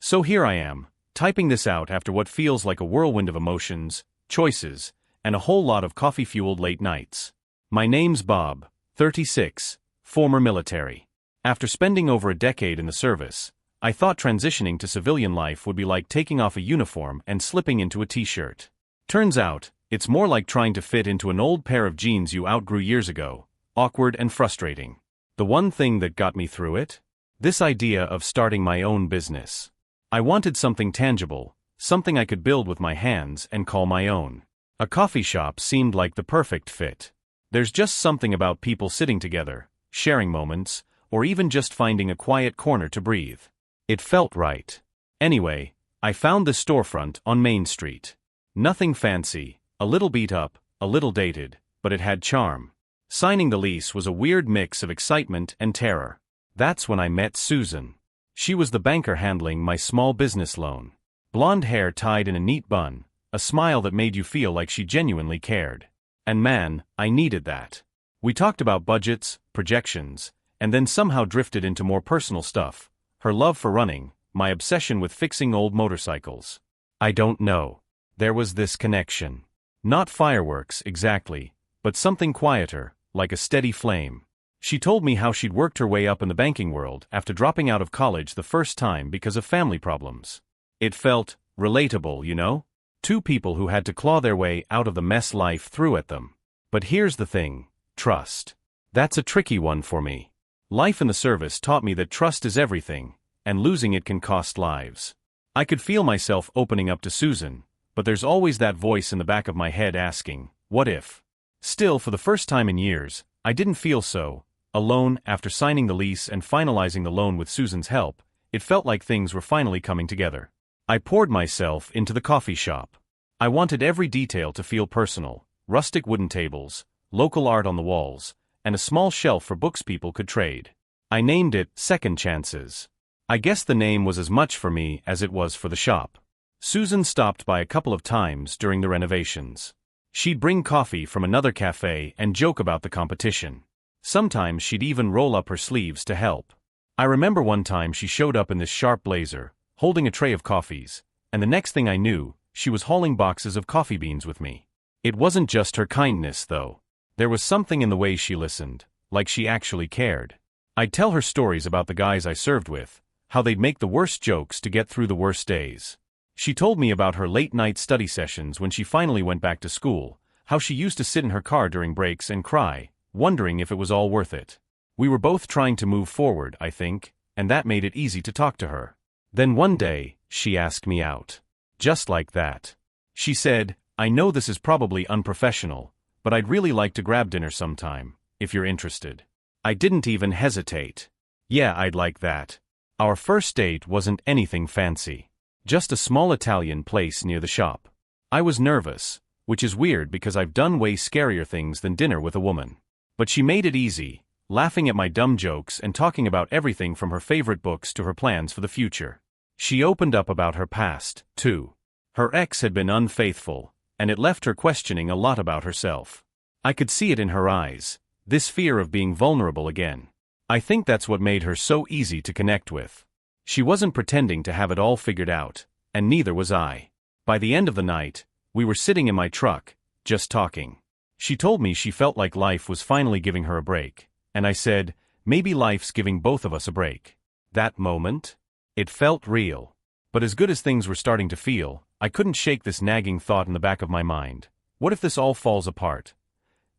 So here I am, typing this out after what feels like a whirlwind of emotions, choices, and a whole lot of coffee-fueled late nights. My name's Bob, 36, former military. After spending over a decade in the service, I thought transitioning to civilian life would be like taking off a uniform and slipping into a t-shirt. Turns out, it's more like trying to fit into an old pair of jeans you outgrew years ago, awkward and frustrating. The one thing that got me through it? This idea of starting my own business. I wanted something tangible, something I could build with my hands and call my own. A coffee shop seemed like the perfect fit. There's just something about people sitting together, sharing moments, or even just finding a quiet corner to breathe. It felt right. Anyway, I found this storefront on Main Street. Nothing fancy, a little beat up, a little dated, but it had charm. Signing the lease was a weird mix of excitement and terror. That's when I met Susan. She was the banker handling my small business loan. Blonde hair tied in a neat bun, a smile that made you feel like she genuinely cared. And man, I needed that. We talked about budgets, projections, and then somehow drifted into more personal stuff. Her love for running, my obsession with fixing old motorcycles. I don't know. There was this connection. Not fireworks, exactly, but something quieter, like a steady flame. She told me how she'd worked her way up in the banking world after dropping out of college the first time because of family problems. It felt relatable, you know? Two people who had to claw their way out of the mess life threw at them. But here's the thing, trust. That's a tricky one for me. Life in the service taught me that trust is everything, and losing it can cost lives. I could feel myself opening up to Susan, but there's always that voice in the back of my head asking, what if? Still, for the first time in years, I didn't feel so alone. After signing the lease and finalizing the loan with Susan's help, it felt like things were finally coming together. I poured myself into the coffee shop. I wanted every detail to feel personal: rustic wooden tables, local art on the walls, and a small shelf for books people could trade. I named it Second Chances. I guess the name was as much for me as it was for the shop. Susan stopped by a couple of times during the renovations. She'd bring coffee from another cafe and joke about the competition. Sometimes she'd even roll up her sleeves to help. I remember one time she showed up in this sharp blazer, holding a tray of coffees, and the next thing I knew, she was hauling boxes of coffee beans with me. It wasn't just her kindness, though. There was something in the way she listened, like she actually cared. I'd tell her stories about the guys I served with, how they'd make the worst jokes to get through the worst days. She told me about her late-night study sessions when she finally went back to school, how she used to sit in her car during breaks and cry, wondering if it was all worth it. We were both trying to move forward, I think, and that made it easy to talk to her. Then one day, she asked me out. Just like that. She said, I know this is probably unprofessional, but I'd really like to grab dinner sometime, if you're interested. I didn't even hesitate. Yeah, I'd like that. Our first date wasn't anything fancy. Just a small Italian place near the shop. I was nervous, which is weird because I've done way scarier things than dinner with a woman. But she made it easy, laughing at my dumb jokes and talking about everything from her favorite books to her plans for the future. She opened up about her past, too. Her ex had been unfaithful, and it left her questioning a lot about herself. I could see it in her eyes, this fear of being vulnerable again. I think that's what made her so easy to connect with. She wasn't pretending to have it all figured out, and neither was I. By the end of the night, we were sitting in my truck, just talking. She told me she felt like life was finally giving her a break, and I said, maybe life's giving both of us a break. That moment? It felt real. But as good as things were starting to feel, I couldn't shake this nagging thought in the back of my mind. What if this all falls apart?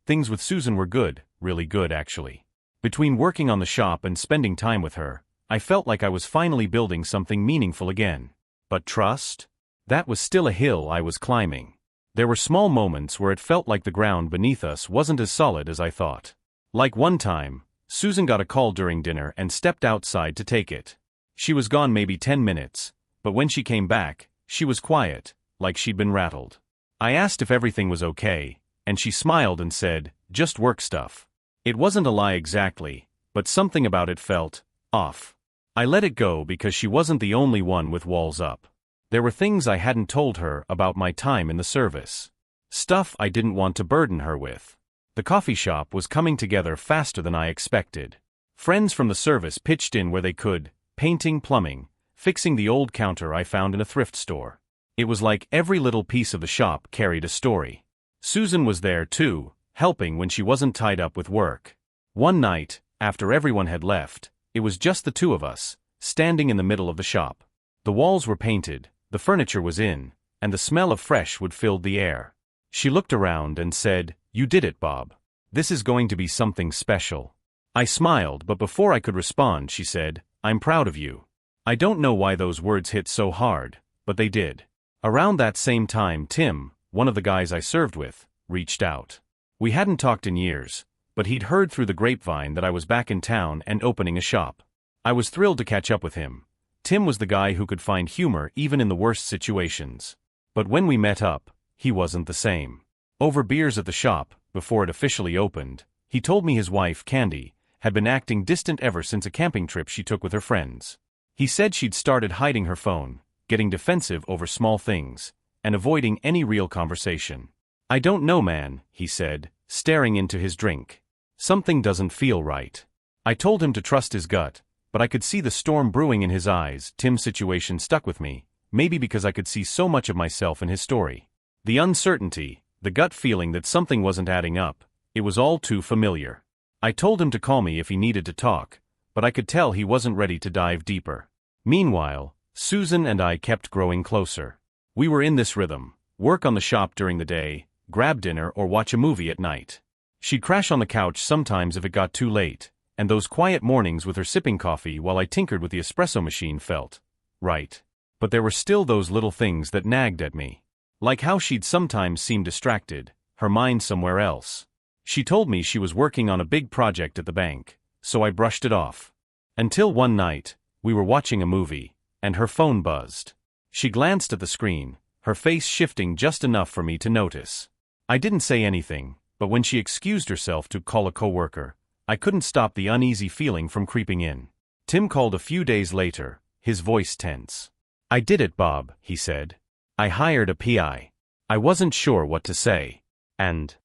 Things with Susan were good, really good actually. Between working on the shop and spending time with her, I felt like I was finally building something meaningful again. But trust? That was still a hill I was climbing. There were small moments where it felt like the ground beneath us wasn't as solid as I thought. Like one time, Susan got a call during dinner and stepped outside to take it. She was gone maybe 10 minutes, but when she came back, she was quiet, like she'd been rattled. I asked if everything was okay, and she smiled and said, just work stuff. It wasn't a lie exactly, but something about it felt off. I let it go because she wasn't the only one with walls up. There were things I hadn't told her about my time in the service. Stuff I didn't want to burden her with. The coffee shop was coming together faster than I expected. Friends from the service pitched in where they could: painting, plumbing, fixing the old counter I found in a thrift store. It was like every little piece of the shop carried a story. Susan was there too, helping when she wasn't tied up with work. One night, after everyone had left, it was just the two of us, standing in the middle of the shop. The walls were painted, the furniture was in, and the smell of fresh wood filled the air. She looked around and said, "You did it, Bob. This is going to be something special." I smiled, but before I could respond, she said, "I'm proud of you." I don't know why those words hit so hard, but they did. Around that same time, Tim, one of the guys I served with, reached out. We hadn't talked in years, but he'd heard through the grapevine that I was back in town and opening a shop. I was thrilled to catch up with him. Tim was the guy who could find humor even in the worst situations. But when we met up, he wasn't the same. Over beers at the shop, before it officially opened, he told me his wife, Candy, had been acting distant ever since a camping trip she took with her friends. He said she'd started hiding her phone, getting defensive over small things, and avoiding any real conversation. "I don't know, man," he said, staring into his drink. "Something doesn't feel right." I told him to trust his gut, but I could see the storm brewing in his eyes. Tim's situation stuck with me, maybe because I could see so much of myself in his story. The uncertainty, the gut feeling that something wasn't adding up, it was all too familiar. I told him to call me if he needed to talk, but I could tell he wasn't ready to dive deeper. Meanwhile, Susan and I kept growing closer. We were in this rhythm: work on the shop during the day, grab dinner or watch a movie at night. She'd crash on the couch sometimes if it got too late, and those quiet mornings with her sipping coffee while I tinkered with the espresso machine felt right. But there were still those little things that nagged at me. Like how she'd sometimes seem distracted, her mind somewhere else. She told me she was working on a big project at the bank, so I brushed it off. Until one night, we were watching a movie, and her phone buzzed. She glanced at the screen, her face shifting just enough for me to notice. I didn't say anything, but when she excused herself to call a coworker, I couldn't stop the uneasy feeling from creeping in. Tim called a few days later, his voice tense. "I did it, Bob," he said. "I hired a PI. I wasn't sure what to say. And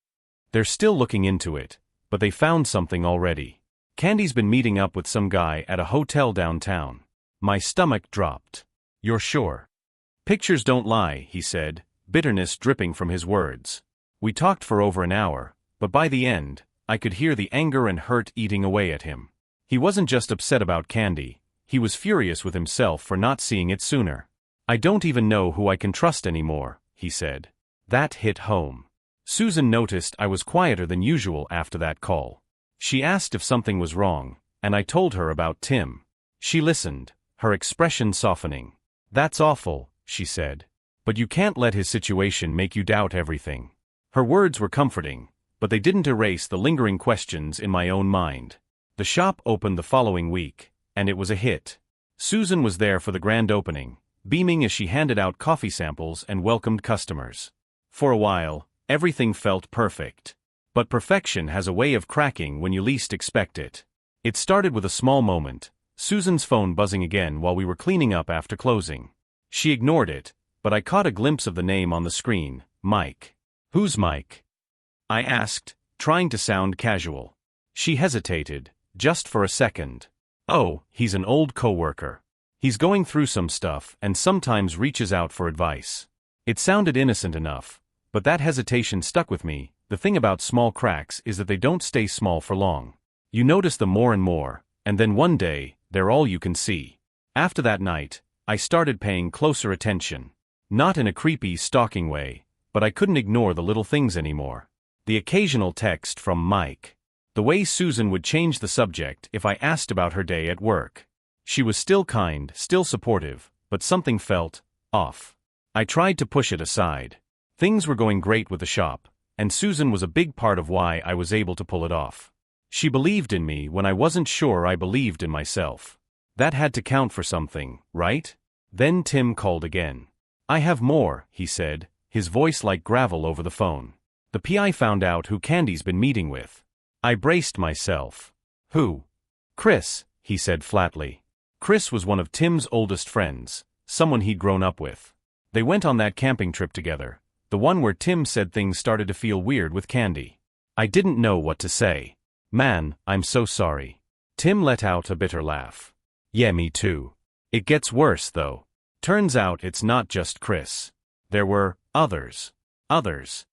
they're still looking into it, but they found something already. Candy's been meeting up with some guy at a hotel downtown." My stomach dropped. "You're sure?" "Pictures don't lie," he said, bitterness dripping from his words. We talked for over an hour, but by the end, I could hear the anger and hurt eating away at him. He wasn't just upset about Candy, he was furious with himself for not seeing it sooner. "I don't even know who I can trust anymore," he said. That hit home. Susan noticed I was quieter than usual after that call. She asked if something was wrong, and I told her about Tim. She listened, her expression softening. "That's awful," she said. "But you can't let his situation make you doubt everything." Her words were comforting, but they didn't erase the lingering questions in my own mind. The shop opened the following week, and it was a hit. Susan was there for the grand opening, beaming as she handed out coffee samples and welcomed customers. For a while, everything felt perfect. But perfection has a way of cracking when you least expect it. It started with a small moment, Susan's phone buzzing again while we were cleaning up after closing. She ignored it, but I caught a glimpse of the name on the screen, Mike. "Who's Mike?" I asked, trying to sound casual. She hesitated, just for a second. "Oh, he's an old coworker. He's going through some stuff and sometimes reaches out for advice." It sounded innocent enough, but that hesitation stuck with me. The thing about small cracks is that they don't stay small for long. You notice them more and more, and then one day, they're all you can see. After that night, I started paying closer attention. Not in a creepy, stalking way, but I couldn't ignore the little things anymore. The occasional text from Mike. The way Susan would change the subject if I asked about her day at work. She was still kind, still supportive, but something felt off. I tried to push it aside. Things were going great with the shop, and Susan was a big part of why I was able to pull it off. She believed in me when I wasn't sure I believed in myself. That had to count for something, right? Then Tim called again. "I have more," he said, his voice like gravel over the phone. "The PI found out who Candy's been meeting with." I braced myself. "Who?" "Chris," he said flatly. Chris was one of Tim's oldest friends, someone he'd grown up with. They went on that camping trip together, the one where Tim said things started to feel weird with Candy. I didn't know what to say. "Man, I'm so sorry." Tim let out a bitter laugh. "Yeah, me too. It gets worse, though. Turns out it's not just Chris. There were others. Others.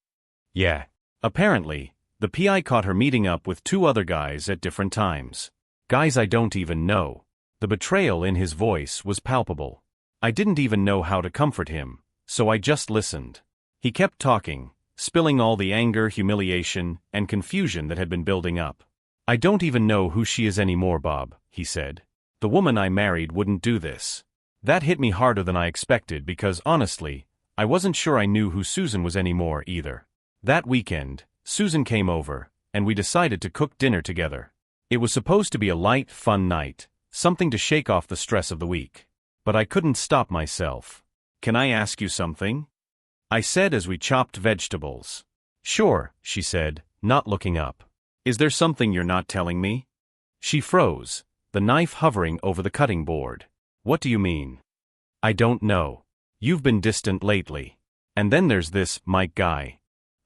Yeah. Apparently, the PI caught her meeting up with 2 other guys at different times. Guys I don't even know. The betrayal in his voice was palpable. I didn't even know how to comfort him, so I just listened. He kept talking, spilling all the anger, humiliation, and confusion that had been building up. I don't even know who she is anymore, Bob, he said. The woman I married wouldn't do this. That hit me harder than I expected because, honestly, I wasn't sure I knew who Susan was anymore either. That weekend, Susan came over, and we decided to cook dinner together. It was supposed to be a light, fun night, something to shake off the stress of the week. But I couldn't stop myself. Can I ask you something? I said as we chopped vegetables. Sure, she said, not looking up. Is there something you're not telling me? She froze, the knife hovering over the cutting board. What do you mean? I don't know. You've been distant lately. And then there's this Mike guy.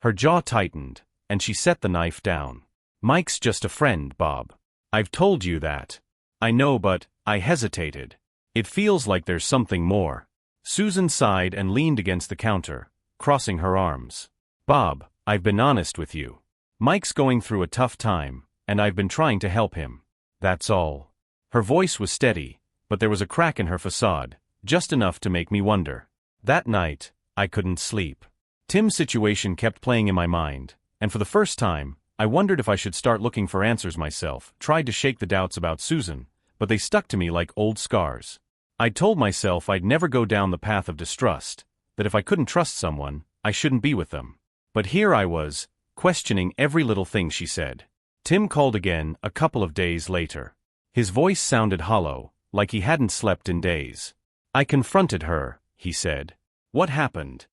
Her jaw tightened, and she set the knife down. Mike's just a friend, Bob. I've told you that. I know, but I hesitated. It feels like there's something more. Susan sighed and leaned against the counter, crossing her arms. Bob, I've been honest with you. Mike's going through a tough time, and I've been trying to help him. That's all. Her voice was steady, but there was a crack in her facade, just enough to make me wonder. That night, I couldn't sleep. Tim's situation kept playing in my mind, and for the first time, I wondered if I should start looking for answers myself, tried to shake the doubts about Susan, but they stuck to me like old scars. I'd told myself I'd never go down the path of distrust, that if I couldn't trust someone, I shouldn't be with them. But here I was, questioning every little thing she said. Tim called again a couple of days later. His voice sounded hollow, like he hadn't slept in days. I confronted her, he said. What happened?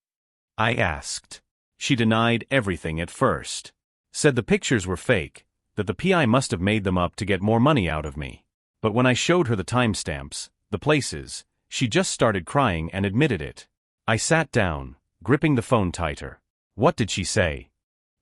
I asked. She denied everything at first. Said the pictures were fake, that the PI must have made them up to get more money out of me. But when I showed her the timestamps, the places, she just started crying and admitted it. I sat down, gripping the phone tighter. What did she say?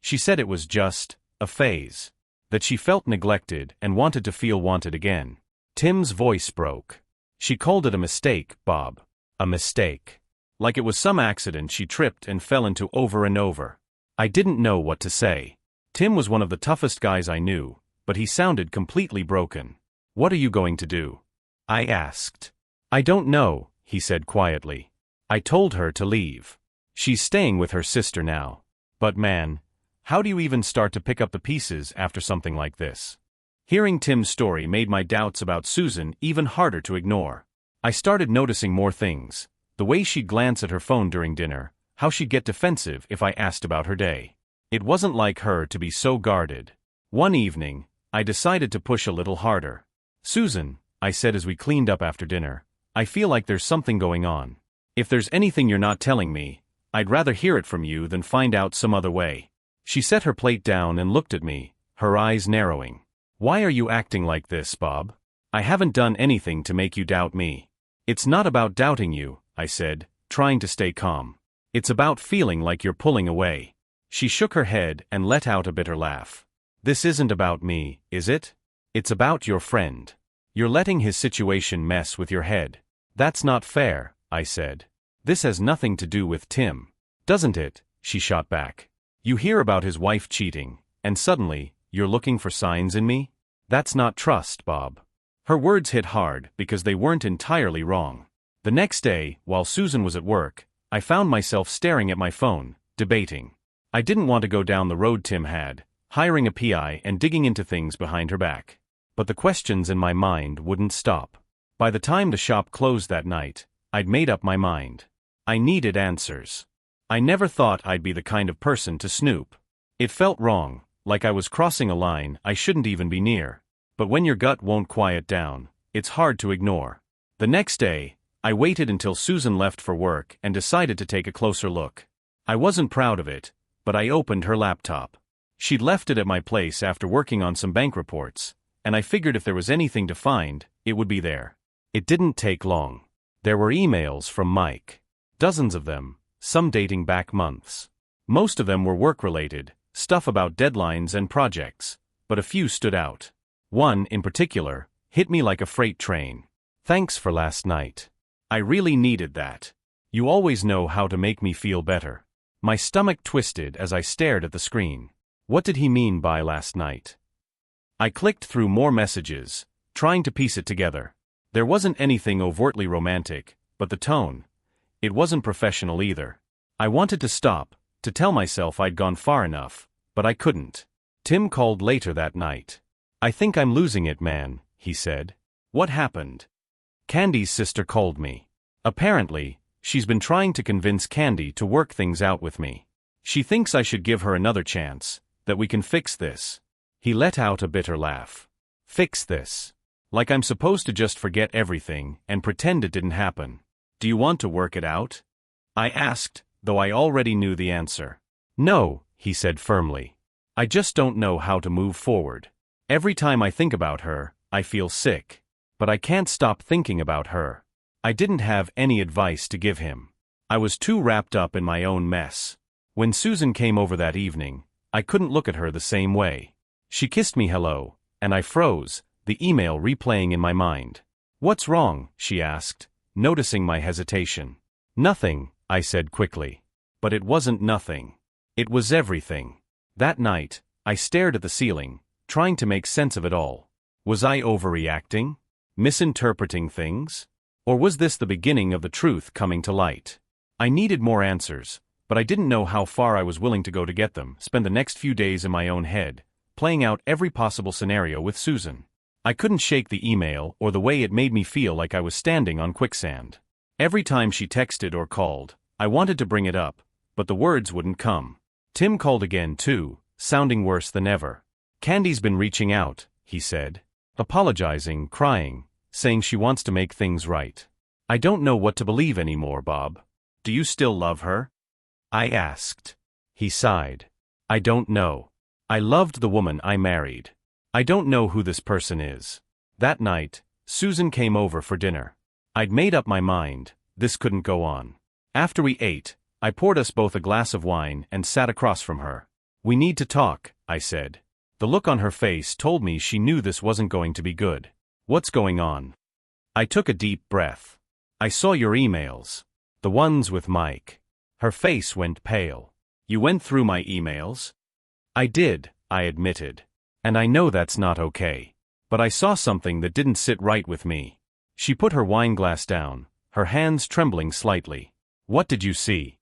She said it was just a phase. That she felt neglected and wanted to feel wanted again. Tim's voice broke. She called it a mistake, Bob. A mistake. Like it was some accident she tripped and fell into over and over. I didn't know what to say. Tim was one of the toughest guys I knew, but he sounded completely broken. What are you going to do? I asked. I don't know, he said quietly. I told her to leave. She's staying with her sister now. But man, how do you even start to pick up the pieces after something like this? Hearing Tim's story made my doubts about Susan even harder to ignore. I started noticing more things. The way she'd glance at her phone during dinner, how she'd get defensive if I asked about her day. It wasn't like her to be so guarded. One evening, I decided to push a little harder. Susan, I said as we cleaned up after dinner, I feel like there's something going on. If there's anything you're not telling me, I'd rather hear it from you than find out some other way. She set her plate down and looked at me, her eyes narrowing. Why are you acting like this, Bob? I haven't done anything to make you doubt me. It's not about doubting you, I said, trying to stay calm. It's about feeling like you're pulling away. She shook her head and let out a bitter laugh. This isn't about me, is it? It's about your friend. You're letting his situation mess with your head. That's not fair, I said. This has nothing to do with Tim. Doesn't it? She shot back. You hear about his wife cheating, and suddenly, you're looking for signs in me? That's not trust, Bob. Her words hit hard because they weren't entirely wrong. The next day, while Susan was at work, I found myself staring at my phone, debating. I didn't want to go down the road Tim had, hiring a PI and digging into things behind her back. But the questions in my mind wouldn't stop. By the time the shop closed that night, I'd made up my mind. I needed answers. I never thought I'd be the kind of person to snoop. It felt wrong, like I was crossing a line I shouldn't even be near. But when your gut won't quiet down, it's hard to ignore. The next day, I waited until Susan left for work and decided to take a closer look. I wasn't proud of it, but I opened her laptop. She'd left it at my place after working on some bank reports, and I figured if there was anything to find, it would be there. It didn't take long. There were emails from Mike. Dozens of them, some dating back months. Most of them were work-related, stuff about deadlines and projects, but a few stood out. One, in particular, hit me like a freight train. Thanks for last night. I really needed that. You always know how to make me feel better. My stomach twisted as I stared at the screen. What did he mean by last night? I clicked through more messages, trying to piece it together. There wasn't anything overtly romantic, but the tone. It wasn't professional either. I wanted to stop, to tell myself I'd gone far enough, but I couldn't. Tim called later that night. I think I'm losing it, man, he said. What happened? Candy's sister called me. Apparently, she's been trying to convince Candy to work things out with me. She thinks I should give her another chance, that we can fix this. He let out a bitter laugh. Fix this. Like I'm supposed to just forget everything and pretend it didn't happen. Do you want to work it out? I asked, though I already knew the answer. No, he said firmly. I just don't know how to move forward. Every time I think about her, I feel sick. But I can't stop thinking about her. I didn't have any advice to give him. I was too wrapped up in my own mess. When Susan came over that evening, I couldn't look at her the same way. She kissed me hello, and I froze, the email replaying in my mind. What's wrong? She asked, noticing my hesitation. Nothing, I said quickly. But it wasn't nothing. It was everything. That night, I stared at the ceiling, trying to make sense of it all. Was I overreacting? Misinterpreting things? Or was this the beginning of the truth coming to light? I needed more answers, but I didn't know how far I was willing to go to get them. Spend the next few days in my own head, playing out every possible scenario with Susan. I couldn't shake the email or the way it made me feel like I was standing on quicksand. Every time she texted or called, I wanted to bring it up, but the words wouldn't come. Tim called again too, sounding worse than ever. Candy's been reaching out, he said. Apologizing, crying, saying she wants to make things right. I don't know what to believe anymore, Bob. Do you still love her? I asked. He sighed. I don't know. I loved the woman I married. I don't know who this person is. That night, Susan came over for dinner. I'd made up my mind, this couldn't go on. After we ate, I poured us both a glass of wine and sat across from her. We need to talk, I said. The look on her face told me she knew this wasn't going to be good. What's going on? I took a deep breath. I saw your emails. The ones with Mike. Her face went pale. You went through my emails? I did, I admitted. And I know that's not okay. But I saw something that didn't sit right with me. She put her wine glass down, her hands trembling slightly. What did you see?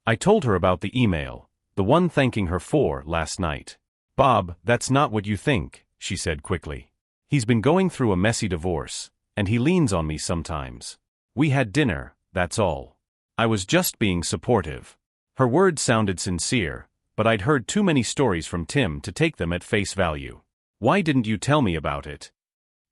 I told her about the email, the one thanking her for last night. Bob, that's not what you think, she said quickly. He's been going through a messy divorce, and he leans on me sometimes. We had dinner, that's all. I was just being supportive. Her words sounded sincere, but I'd heard too many stories from Tim to take them at face value. Why didn't you tell me about it?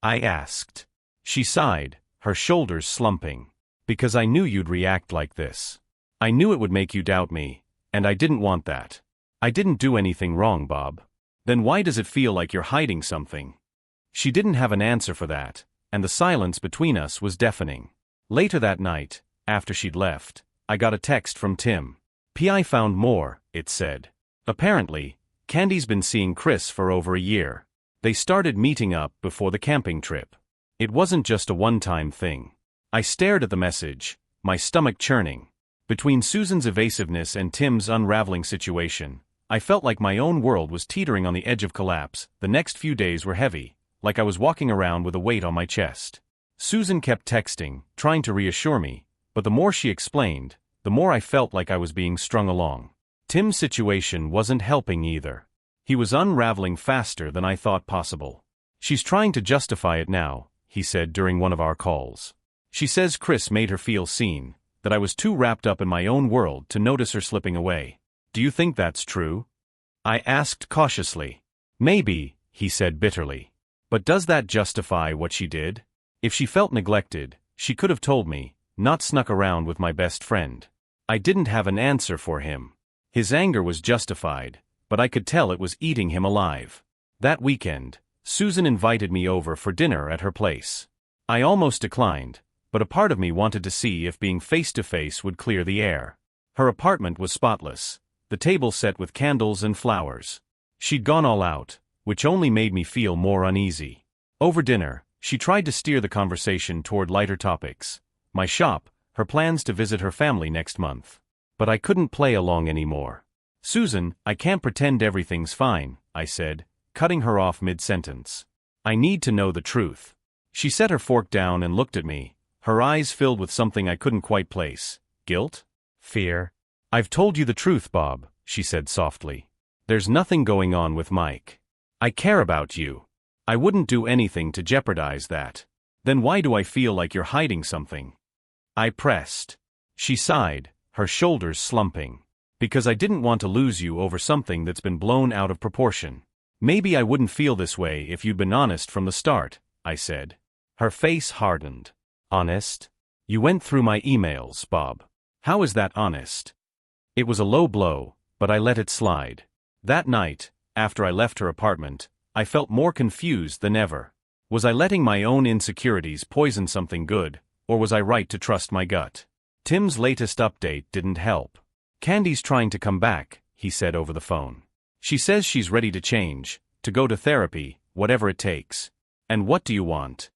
I asked. She sighed, her shoulders slumping. Because I knew you'd react like this. I knew it would make you doubt me, and I didn't want that. I didn't do anything wrong, Bob. Then why does it feel like you're hiding something? She didn't have an answer for that, and the silence between us was deafening. Later that night, after she'd left, I got a text from Tim. I found more, it said. Apparently, Candy's been seeing Chris for over a year. They started meeting up before the camping trip. It wasn't just a one-time thing. I stared at the message, my stomach churning. Between Susan's evasiveness and Tim's unraveling situation, I felt like my own world was teetering on the edge of collapse. The next few days were heavy, like I was walking around with a weight on my chest. Susan kept texting, trying to reassure me, but the more she explained, the more I felt like I was being strung along. Tim's situation wasn't helping either. He was unraveling faster than I thought possible. She's trying to justify it now, he said during one of our calls. She says Chris made her feel seen, that I was too wrapped up in my own world to notice her slipping away. Do you think that's true? I asked cautiously. Maybe, he said bitterly. But does that justify what she did? If she felt neglected, she could have told me, not snuck around with my best friend. I didn't have an answer for him. His anger was justified, but I could tell it was eating him alive. That weekend, Susan invited me over for dinner at her place. I almost declined, but a part of me wanted to see if being face-to-face would clear the air. Her apartment was spotless, the table set with candles and flowers. She'd gone all out, which only made me feel more uneasy. Over dinner, She tried to steer the conversation toward lighter topics. My shop, her plans to visit her family next month. But I couldn't play along anymore. Susan, I can't pretend everything's fine, I said, cutting her off mid-sentence. I need to know the truth. She set her fork down and looked at me, her eyes filled with something I couldn't quite place. Guilt? Fear? I've told you the truth, Bob, she said softly. There's nothing going on with Mike. I care about you. I wouldn't do anything to jeopardize that. Then why do I feel like you're hiding something? I pressed. She sighed, her shoulders slumping. Because I didn't want to lose you over something that's been blown out of proportion. Maybe I wouldn't feel this way if you'd been honest from the start, I said. Her face hardened. Honest? You went through my emails, Bob. How is that honest? It was a low blow, but I let it slide. That night, after I left her apartment, I felt more confused than ever. Was I letting my own insecurities poison something good, or was I right to trust my gut? Tim's latest update didn't help. Candy's trying to come back, he said over the phone. She says she's ready to change, to go to therapy, whatever it takes. And what do you want?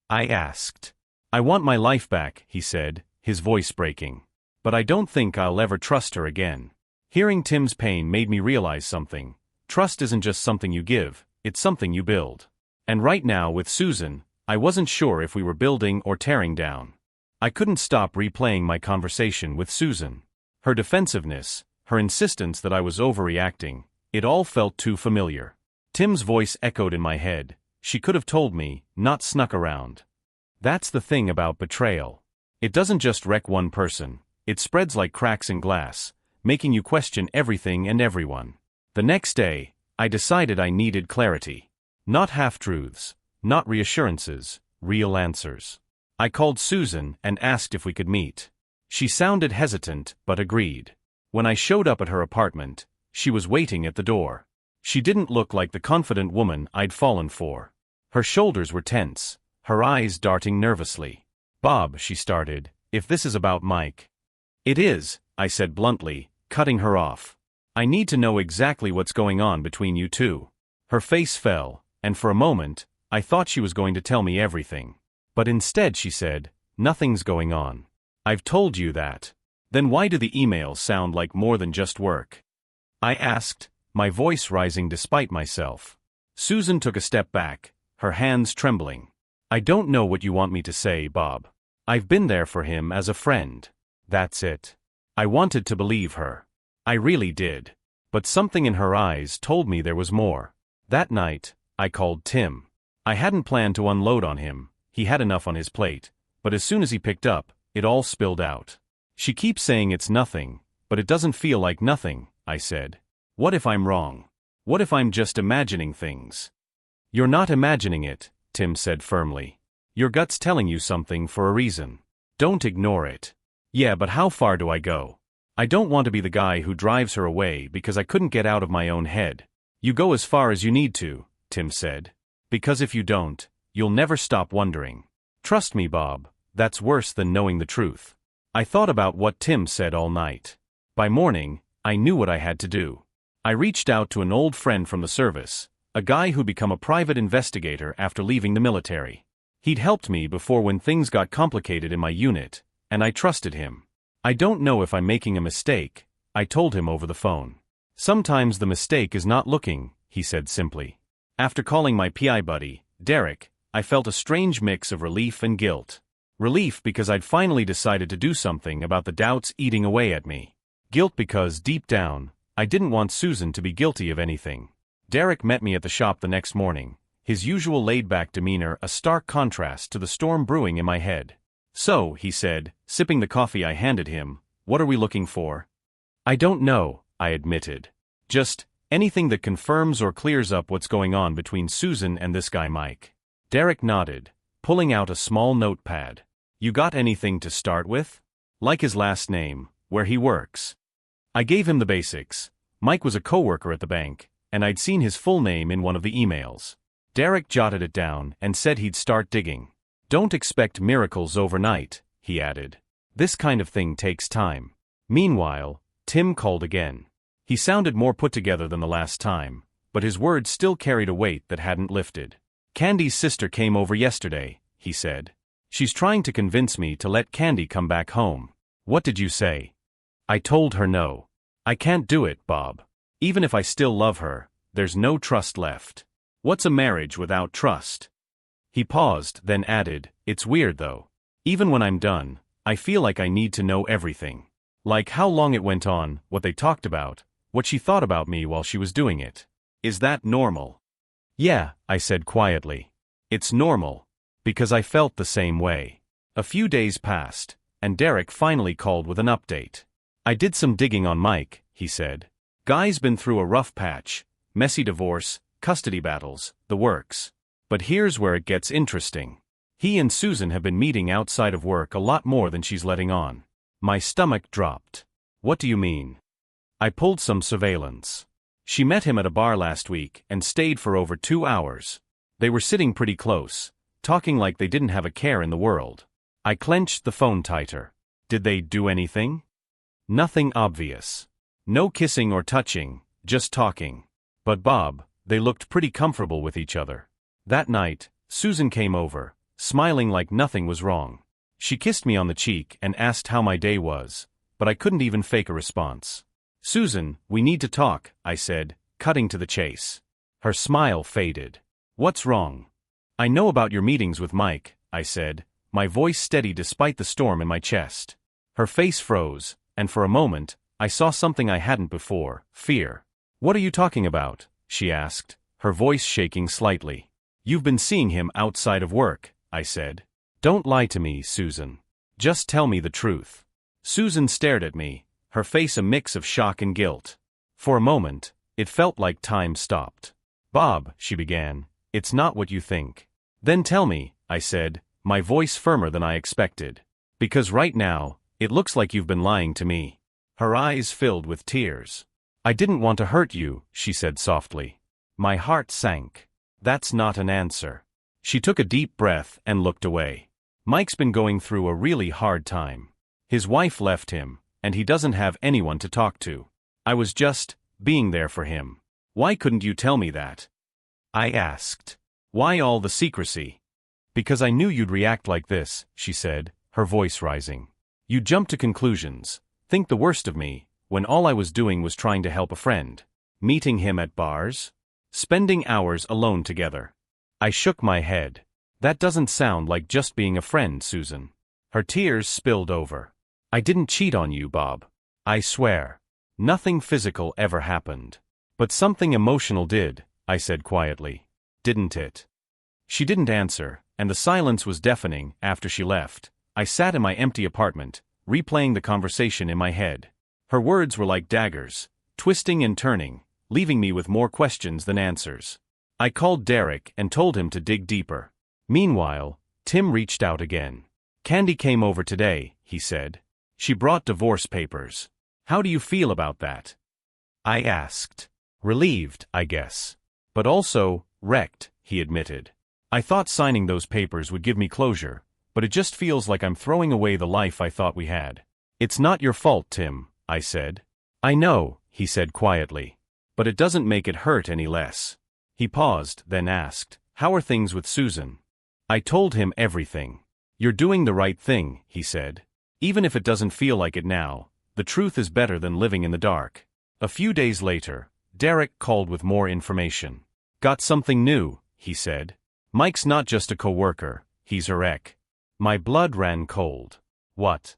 I asked. I want my life back, he said, his voice breaking. But I don't think I'll ever trust her again. Hearing Tim's pain made me realize something. Trust isn't just something you give, it's something you build. And right now with Susan, I wasn't sure if we were building or tearing down. I couldn't stop replaying my conversation with Susan. Her defensiveness, her insistence that I was overreacting, it all felt too familiar. Tim's voice echoed in my head. She could have told me, not snuck around. That's the thing about betrayal. It doesn't just wreck one person, it spreads like cracks in glass, making you question everything and everyone. The next day, I decided I needed clarity. Not half-truths, not reassurances, real answers. I called Susan and asked if we could meet. She sounded hesitant, but agreed. When I showed up at her apartment, she was waiting at the door. She didn't look like the confident woman I'd fallen for. Her shoulders were tense, her eyes darting nervously. Bob, she started, if this is about Mike. It is, I said bluntly, cutting her off. I need to know exactly what's going on between you two. Her face fell, and for a moment, I thought she was going to tell me everything. But instead she said, nothing's going on. I've told you that. Then why do the emails sound like more than just work? I asked, my voice rising despite myself. Susan took a step back, her hands trembling. I don't know what you want me to say, Bob. I've been there for him as a friend. That's it. I wanted to believe her. I really did. But something in her eyes told me there was more. That night, I called Tim. I hadn't planned to unload on him, he had enough on his plate, but as soon as he picked up, it all spilled out. She keeps saying it's nothing, but it doesn't feel like nothing, I said. What if I'm wrong? What if I'm just imagining things? You're not imagining it, Tim said firmly. Your gut's telling you something for a reason. Don't ignore it. Yeah, but how far do I go? I don't want to be the guy who drives her away because I couldn't get out of my own head. You go as far as you need to, Tim said. Because if you don't, you'll never stop wondering. Trust me, Bob, that's worse than knowing the truth. I thought about what Tim said all night. By morning, I knew what I had to do. I reached out to an old friend from the service, a guy who'd become a private investigator after leaving the military. He'd helped me before when things got complicated in my unit, and I trusted him. I don't know if I'm making a mistake, I told him over the phone. Sometimes the mistake is not looking, he said simply. After calling my PI buddy, Derek, I felt a strange mix of relief and guilt. Relief because I'd finally decided to do something about the doubts eating away at me. Guilt because, deep down, I didn't want Susan to be guilty of anything. Derek met me at the shop the next morning, his usual laid-back demeanor a stark contrast to the storm brewing in my head. So, he said, sipping the coffee I handed him, what are we looking for? I don't know, I admitted. Just anything that confirms or clears up what's going on between Susan and this guy Mike. Derek nodded, pulling out a small notepad. You got anything to start with? Like his last name, where he works. I gave him the basics. Mike was a coworker at the bank, and I'd seen his full name in one of the emails. Derek jotted it down and said he'd start digging. Don't expect miracles overnight, he added. This kind of thing takes time. Meanwhile, Tim called again. He sounded more put together than the last time, but his words still carried a weight that hadn't lifted. Candy's sister came over yesterday, he said. She's trying to convince me to let Candy come back home. What did you say? I told her no. I can't do it, Bob. Even if I still love her, there's no trust left. What's a marriage without trust? He paused, then added, it's weird though. Even when I'm done, I feel like I need to know everything. Like how long it went on, what they talked about, what she thought about me while she was doing it. Is that normal? Yeah, I said quietly. It's normal. Because I felt the same way. A few days passed, and Derek finally called with an update. I did some digging on Mike, he said. Guy's been through a rough patch, messy divorce, custody battles, the works. But here's where it gets interesting. He and Susan have been meeting outside of work a lot more than she's letting on. My stomach dropped. What do you mean? I pulled some surveillance. She met him at a bar last week and stayed for over 2 hours. They were sitting pretty close, talking like they didn't have a care in the world. I clenched the phone tighter. Did they do anything? Nothing obvious. No kissing or touching, just talking. But Bob, they looked pretty comfortable with each other. That night, Susan came over, smiling like nothing was wrong. She kissed me on the cheek and asked how my day was, but I couldn't even fake a response. Susan, we need to talk, I said, cutting to the chase. Her smile faded. What's wrong? I know about your meetings with Mike, I said, my voice steady despite the storm in my chest. Her face froze, and for a moment, I saw something I hadn't before, fear. What are you talking about? She asked, her voice shaking slightly. You've been seeing him outside of work, I said. Don't lie to me, Susan. Just tell me the truth. Susan stared at me, her face a mix of shock and guilt. For a moment, it felt like time stopped. Bob, she began, it's not what you think. Then tell me, I said, my voice firmer than I expected. Because right now, it looks like you've been lying to me. Her eyes filled with tears. I didn't want to hurt you, she said softly. My heart sank. That's not an answer. She took a deep breath and looked away. Mike's been going through a really hard time. His wife left him, and he doesn't have anyone to talk to. I was just being there for him. Why couldn't you tell me that? I asked. Why all the secrecy? Because I knew you'd react like this, she said, her voice rising. You jump to conclusions, think the worst of me, when all I was doing was trying to help a friend. Meeting him at bars? Spending hours alone together. I shook my head. That doesn't sound like just being a friend, Susan. Her tears spilled over. I didn't cheat on you, Bob. I swear. Nothing physical ever happened. But something emotional did, I said quietly. Didn't it? She didn't answer, and the silence was deafening. After she left, I sat in my empty apartment, replaying the conversation in my head. Her words were like daggers, twisting and turning, leaving me with more questions than answers. I called Derek and told him to dig deeper. Meanwhile, Tim reached out again. Candy came over today, he said. She brought divorce papers. How do you feel about that? I asked. Relieved, I guess. But also, wrecked, he admitted. I thought signing those papers would give me closure, but it just feels like I'm throwing away the life I thought we had. It's not your fault, Tim, I said. I know, he said quietly. But it doesn't make it hurt any less. He paused, then asked, how are things with Susan? I told him everything. You're doing the right thing, he said. Even if it doesn't feel like it now, the truth is better than living in the dark. A few days later, Derek called with more information. Got something new, he said. Mike's not just a co-worker, he's her ex. My blood ran cold. What?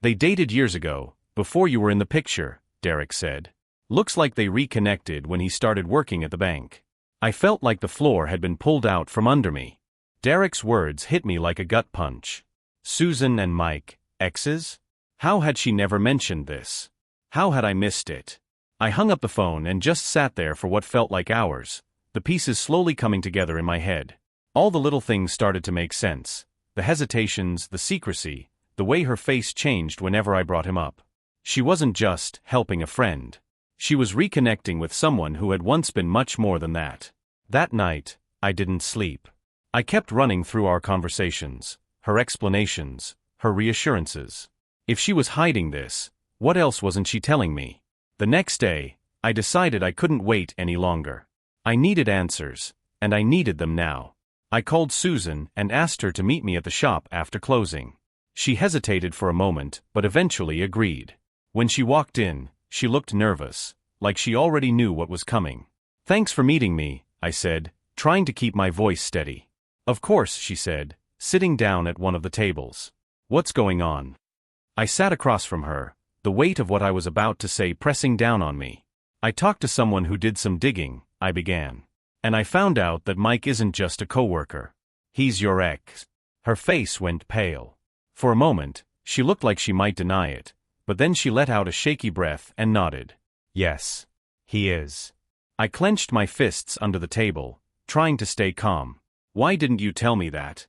They dated years ago, before you were in the picture, Derek said. Looks like they reconnected when he started working at the bank. I felt like the floor had been pulled out from under me. Derek's words hit me like a gut punch. Susan and Mike, exes? How had she never mentioned this? How had I missed it? I hung up the phone and just sat there for what felt like hours, the pieces slowly coming together in my head. All the little things started to make sense. The hesitations, the secrecy, the way her face changed whenever I brought him up. She wasn't just helping a friend. She was reconnecting with someone who had once been much more than that. That night, I didn't sleep. I kept running through our conversations, her explanations, her reassurances. If she was hiding this, what else wasn't she telling me? The next day, I decided I couldn't wait any longer. I needed answers, and I needed them now. I called Susan and asked her to meet me at the shop after closing. She hesitated for a moment, but eventually agreed. When she walked in, she looked nervous, like she already knew what was coming. "Thanks for meeting me," I said, trying to keep my voice steady. "Of course," she said, sitting down at one of the tables. "What's going on?" I sat across from her, the weight of what I was about to say pressing down on me. "I talked to someone who did some digging," I began. "And I found out that Mike isn't just a coworker. He's your ex." Her face went pale. For a moment, she looked like she might deny it, but then she let out a shaky breath and nodded. "Yes, he is." I clenched my fists under the table, trying to stay calm. "Why didn't you tell me that?"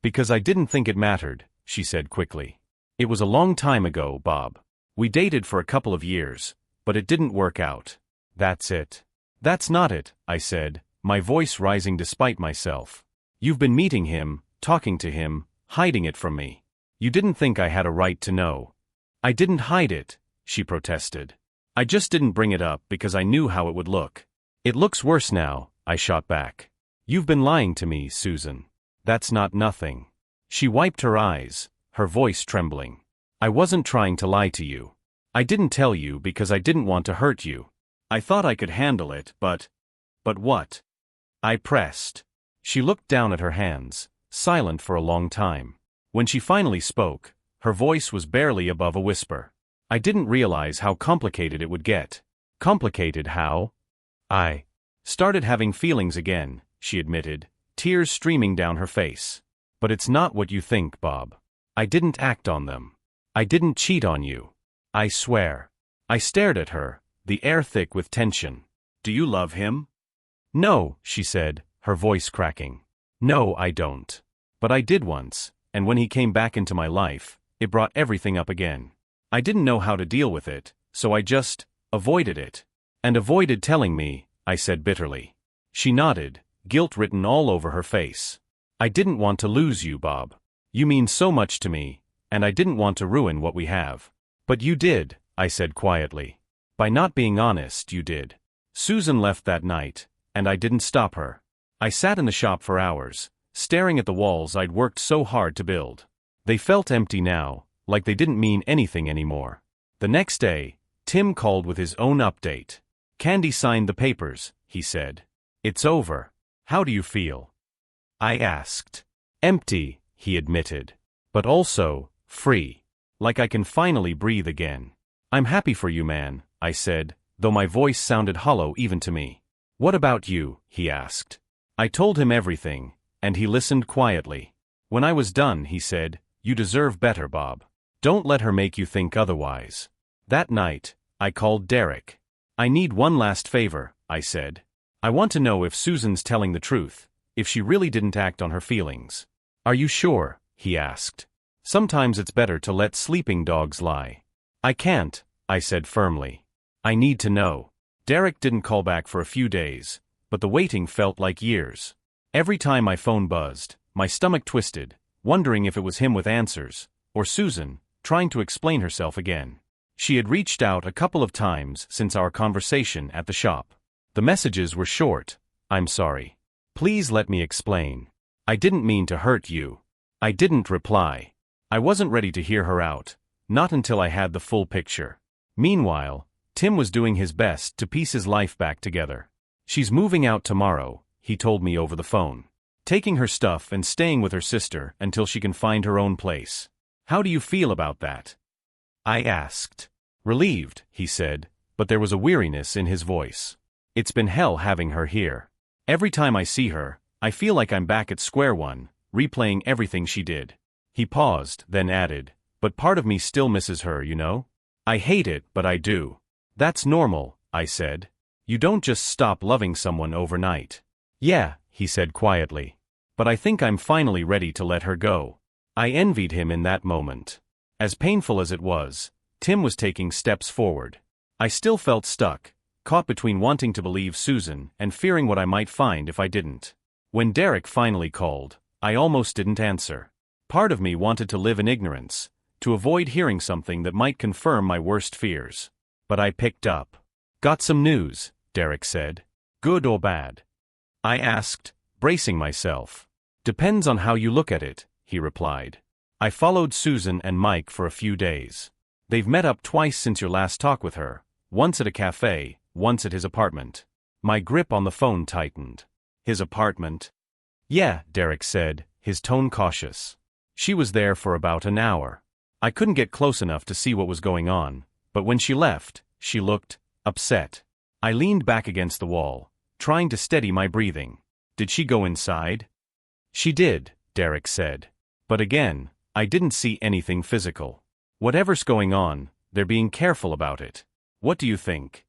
"Because I didn't think it mattered," she said quickly. "It was a long time ago, Bob. We dated for a couple of years, but it didn't work out. That's it." "That's not it," I said, my voice rising despite myself. "You've been meeting him, talking to him, hiding it from me. You didn't think I had a right to know." "I didn't hide it," she protested. "I just didn't bring it up because I knew how it would look." "It looks worse now," I shot back. "You've been lying to me, Susan." "That's not nothing." She wiped her eyes, her voice trembling. "I wasn't trying to lie to you. I didn't tell you because I didn't want to hurt you. I thought I could handle it, but what?" I pressed. She looked down at her hands, silent for a long time. When she finally spoke, her voice was barely above a whisper. "I didn't realize how complicated it would get." "Complicated how?" "I started having feelings again," she admitted, tears streaming down her face. "But it's not what you think, Bob. I didn't act on them. I didn't cheat on you. I swear." I stared at her, the air thick with tension. "Do you love him?" "No," she said, her voice cracking. "No, I don't. But I did once, and when he came back into my life, it brought everything up again. I didn't know how to deal with it, so I just avoided it." "And avoided telling me," I said bitterly. She nodded, guilt written all over her face. "I didn't want to lose you, Bob. You mean so much to me, and I didn't want to ruin what we have." "But you did," I said quietly. "By not being honest, you did." Susan left that night, and I didn't stop her. I sat in the shop for hours, staring at the walls I'd worked so hard to build. They felt empty now, like they didn't mean anything anymore. The next day, Tim called with his own update. "Candy signed the papers," he said. "It's over. How do you feel?" I asked. "Empty," he admitted. "But also, free. Like I can finally breathe again." "I'm happy for you, man," I said, though my voice sounded hollow even to me. "What about you?" he asked. I told him everything, and he listened quietly. When I was done, he said, "You deserve better, Bob. Don't let her make you think otherwise." That night, I called Derek. "I need one last favor," I said. "I want to know if Susan's telling the truth, if she really didn't act on her feelings." "Are you sure?" he asked. "Sometimes it's better to let sleeping dogs lie." "I can't," I said firmly. "I need to know." Derek didn't call back for a few days, but the waiting felt like years. Every time my phone buzzed, my stomach twisted, wondering if it was him with answers, or Susan, trying to explain herself again. She had reached out a couple of times since our conversation at the shop. The messages were short. "I'm sorry. Please let me explain. I didn't mean to hurt you." I didn't reply. I wasn't ready to hear her out, not until I had the full picture. Meanwhile, Tim was doing his best to piece his life back together. "She's moving out tomorrow," he told me over the phone. "Taking her stuff and staying with her sister until she can find her own place." "How do you feel about that?" I asked. "Relieved," he said, but there was a weariness in his voice. "It's been hell having her here. Every time I see her, I feel like I'm back at square one, replaying everything she did." He paused, then added, "But part of me still misses her, you know? I hate it, but I do." "That's normal," I said. "You don't just stop loving someone overnight." "Yeah," he said quietly. "But I think I'm finally ready to let her go." I envied him in that moment. As painful as it was, Tim was taking steps forward. I still felt stuck, caught between wanting to believe Susan and fearing what I might find if I didn't. When Derek finally called, I almost didn't answer. Part of me wanted to live in ignorance, to avoid hearing something that might confirm my worst fears. But I picked up. "Got some news," Derek said. "Good or bad?" I asked, bracing myself. Depends on how you look at it, he replied. I followed Susan and Mike for a few days. They've met up twice since your last talk with her, once at a cafe, once at his apartment. My grip on the phone tightened. His apartment? Yeah, Derek said, his tone cautious. She was there for about an hour. I couldn't get close enough to see what was going on, but when she left, she looked upset. I leaned back against the wall, trying to steady my breathing. Did she go inside? She did, Derek said. But again, I didn't see anything physical. Whatever's going on, they're being careful about it. What do you think?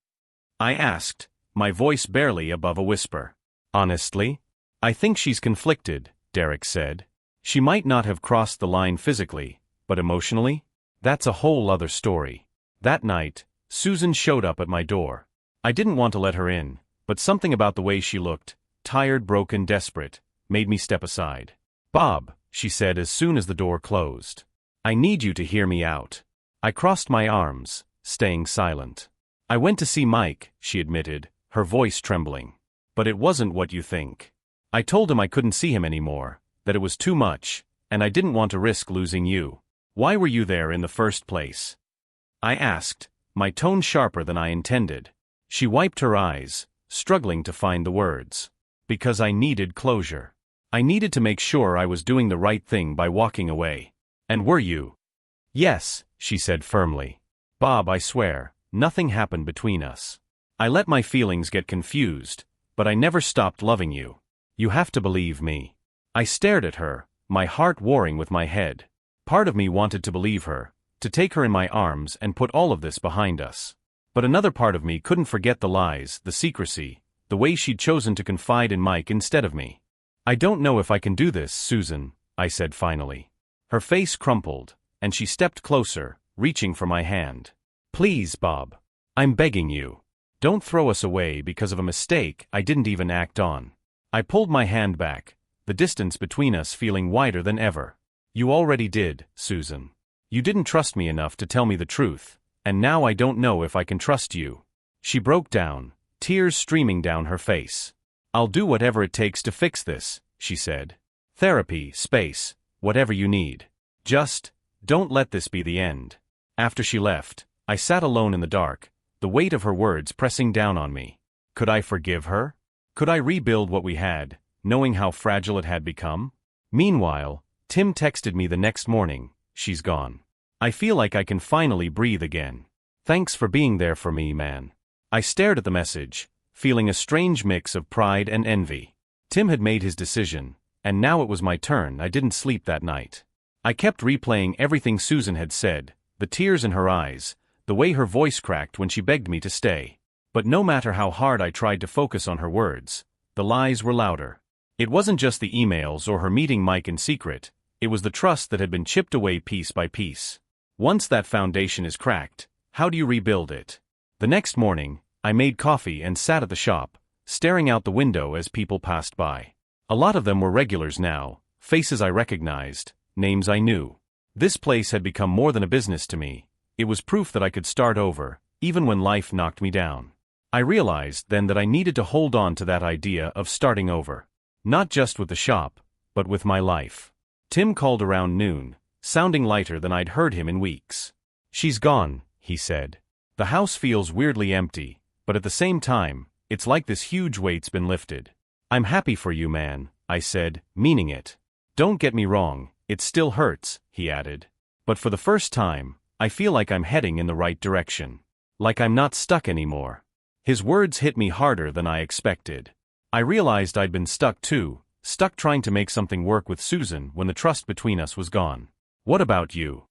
I asked, my voice barely above a whisper. Honestly? I think she's conflicted, Derek said. She might not have crossed the line physically, but emotionally? That's a whole other story. That night, Susan showed up at my door. I didn't want to let her in, but something about the way she looked, tired, broken, desperate, made me step aside. Bob, she said as soon as the door closed. I need you to hear me out. I crossed my arms, staying silent. I went to see Mike, she admitted, her voice trembling. But it wasn't what you think. I told him I couldn't see him anymore, that it was too much, and I didn't want to risk losing you. Why were you there in the first place? I asked, my tone sharper than I intended. She wiped her eyes, struggling to find the words. Because I needed closure. I needed to make sure I was doing the right thing by walking away. And were you? Yes, she said firmly. Bob, I swear, nothing happened between us. I let my feelings get confused, but I never stopped loving you. You have to believe me. I stared at her, my heart warring with my head. Part of me wanted to believe her, to take her in my arms and put all of this behind us. But another part of me couldn't forget the lies, the secrecy, the way she'd chosen to confide in Mike instead of me. I don't know if I can do this, Susan, I said finally. Her face crumpled, and she stepped closer, reaching for my hand. Please, Bob. I'm begging you. Don't throw us away because of a mistake I didn't even act on. I pulled my hand back, the distance between us feeling wider than ever. You already did, Susan. You didn't trust me enough to tell me the truth, and now I don't know if I can trust you. She broke down, tears streaming down her face. I'll do whatever it takes to fix this, she said. Therapy, space, whatever you need. Just, don't let this be the end. After she left, I sat alone in the dark, the weight of her words pressing down on me. Could I forgive her? Could I rebuild what we had, knowing how fragile it had become? Meanwhile, Tim texted me the next morning, she's gone. I feel like I can finally breathe again. Thanks for being there for me, man. I stared at the message, feeling a strange mix of pride and envy. Tim had made his decision, and now it was my turn. I didn't sleep that night. I kept replaying everything Susan had said, the tears in her eyes, the way her voice cracked when she begged me to stay. But no matter how hard I tried to focus on her words, the lies were louder. It wasn't just the emails or her meeting Mike in secret, it was the trust that had been chipped away piece by piece. Once that foundation is cracked, how do you rebuild it? The next morning, I made coffee and sat at the shop, staring out the window as people passed by. A lot of them were regulars now, faces I recognized, names I knew. This place had become more than a business to me. It was proof that I could start over, even when life knocked me down. I realized then that I needed to hold on to that idea of starting over. Not just with the shop, but with my life. Tim called around noon, sounding lighter than I'd heard him in weeks. She's gone, he said. The house feels weirdly empty, but at the same time, it's like this huge weight's been lifted. I'm happy for you, man, I said, meaning it. Don't get me wrong, it still hurts, he added. But for the first time, I feel like I'm heading in the right direction. Like I'm not stuck anymore. His words hit me harder than I expected. I realized I'd been stuck too, stuck trying to make something work with Susan when the trust between us was gone. What about you?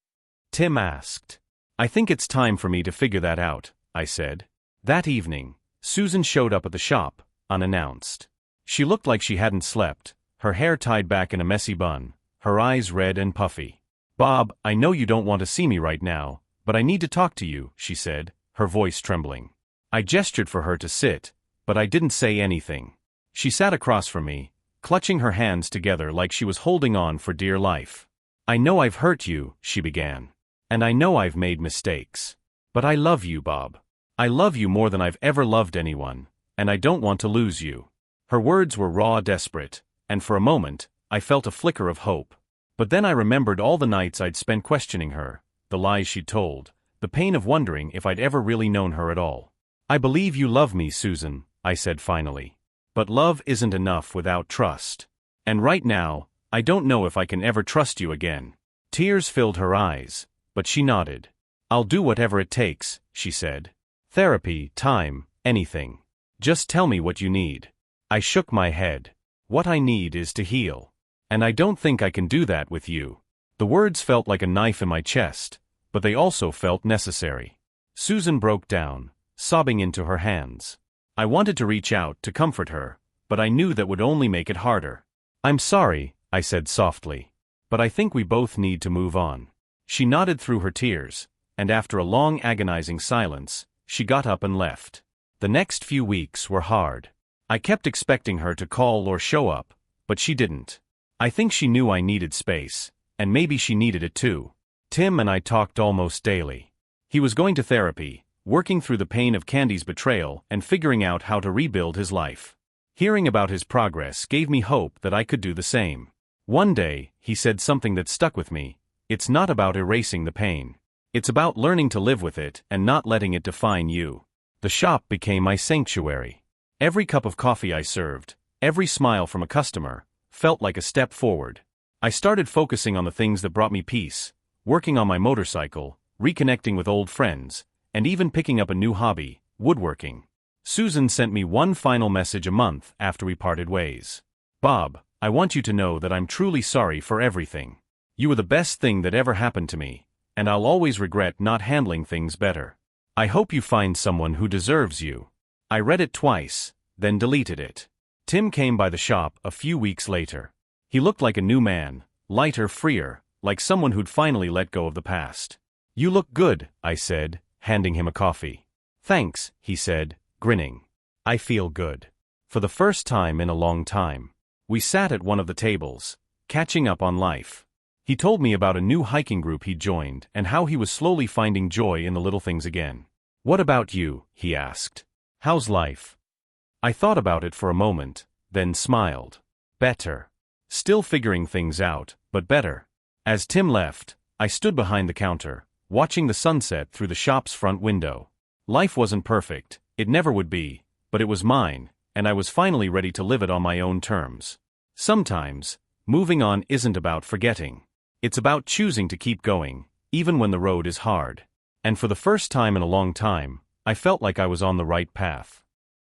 Tim asked. I think it's time for me to figure that out, I said. That evening, Susan showed up at the shop, unannounced. She looked like she hadn't slept, her hair tied back in a messy bun, her eyes red and puffy. Bob, I know you don't want to see me right now, but I need to talk to you, she said, her voice trembling. I gestured for her to sit, but I didn't say anything. She sat across from me, clutching her hands together like she was holding on for dear life. I know I've hurt you, she began. And I know I've made mistakes. But I love you, Bob. I love you more than I've ever loved anyone, and I don't want to lose you. Her words were raw, desperate, and for a moment, I felt a flicker of hope. But then I remembered all the nights I'd spent questioning her, the lies she'd told, the pain of wondering if I'd ever really known her at all. "I believe you love me, Susan," I said finally. "But love isn't enough without trust. And right now, I don't know if I can ever trust you again." Tears filled her eyes, but she nodded. "I'll do whatever it takes," she said. "Therapy, time, anything. Just tell me what you need." I shook my head. "What I need is to heal. And I don't think I can do that with you." The words felt like a knife in my chest, but they also felt necessary. Susan broke down, sobbing into her hands. I wanted to reach out to comfort her, but I knew that would only make it harder. "I'm sorry," I said softly, "but I think we both need to move on." She nodded through her tears, and after a long agonizing silence, she got up and left. The next few weeks were hard. I kept expecting her to call or show up, but she didn't. I think she knew I needed space, and maybe she needed it too. Tim and I talked almost daily. He was going to therapy, working through the pain of Candy's betrayal and figuring out how to rebuild his life. Hearing about his progress gave me hope that I could do the same. One day, he said something that stuck with me: "It's not about erasing the pain. It's about learning to live with it and not letting it define you." The shop became my sanctuary. Every cup of coffee I served, every smile from a customer, felt like a step forward. I started focusing on the things that brought me peace, working on my motorcycle, reconnecting with old friends, and even picking up a new hobby, woodworking. Susan sent me one final message a month after we parted ways. "Bob, I want you to know that I'm truly sorry for everything. You were the best thing that ever happened to me, and I'll always regret not handling things better. I hope you find someone who deserves you." I read it twice, then deleted it. Tim came by the shop a few weeks later. He looked like a new man, lighter, freer, like someone who'd finally let go of the past. "You look good," I said, handing him a coffee. "Thanks," he said, grinning. "I feel good. For the first time in a long time." We sat at one of the tables, catching up on life. He told me about a new hiking group he'd joined and how he was slowly finding joy in the little things again. "What about you?" he asked. "How's life?" I thought about it for a moment, then smiled. "Better. Still figuring things out, but better." As Tim left, I stood behind the counter, watching the sunset through the shop's front window. Life wasn't perfect, it never would be, but it was mine, and I was finally ready to live it on my own terms. Sometimes, moving on isn't about forgetting. It's about choosing to keep going, even when the road is hard. And for the first time in a long time, I felt like I was on the right path.